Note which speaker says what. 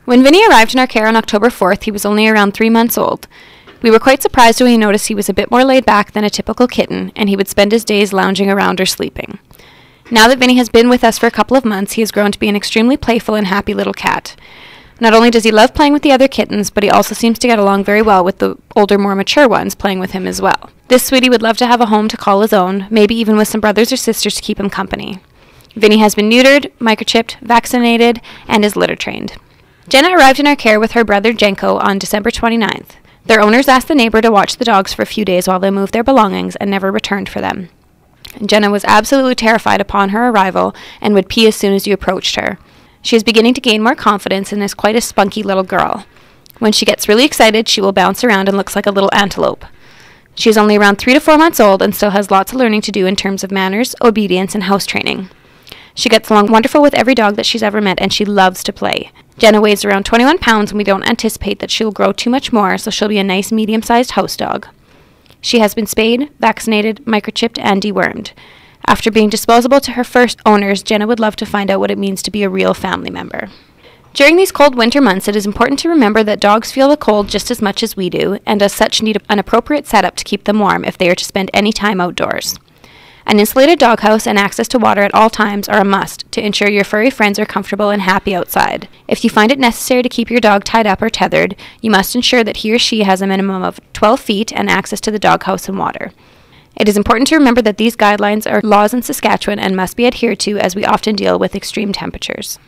Speaker 1: When Vinny arrived in our care on October 4th, he was only around 3 months old. We were quite surprised when we noticed he was a bit more laid back than a typical kitten, and he would spend his days lounging around or sleeping. Now that Vinny has been with us for a couple of months, he has grown to be an extremely playful and happy little cat. Not only does he love playing with the other kittens, but he also seems to get along very well with the older, more mature ones playing with him as well. This sweetie would love to have a home to call his own, maybe even with some brothers or sisters to keep him company. Vinny has been neutered, microchipped, vaccinated, and is litter trained. Jenna arrived in our care with her brother Jenko on December 29th. Their owners asked the neighbor to watch the dogs for a few days while they moved their belongings and never returned for them. Jenna was absolutely terrified upon her arrival and would pee as soon as you approached her. She is beginning to gain more confidence and is quite a spunky little girl. When she gets really excited, she will bounce around and looks like a little antelope. She is only around 3 to 4 months old and still has lots of learning to do in terms of manners, obedience, and house training. She gets along wonderful with every dog that she's ever met, and she loves to play. Jenna weighs around 21 pounds, and we don't anticipate that she'll grow too much more, so she'll be a nice medium-sized house dog. She has been spayed, vaccinated, microchipped, and dewormed. After being disposable to her first owners, Jenna would love to find out what it means to be a real family member. During these cold winter months, it is important to remember that dogs feel the cold just as much as we do, and as such need an appropriate setup to keep them warm if they are to spend any time outdoors. An insulated doghouse and access to water at all times are a must to ensure your furry friends are comfortable and happy outside. If you find it necessary to keep your dog tied up or tethered, you must ensure that he or she has a minimum of 12 feet and access to the doghouse and water. It is important to remember that these guidelines are laws in Saskatchewan and must be adhered to, as we often deal with extreme temperatures.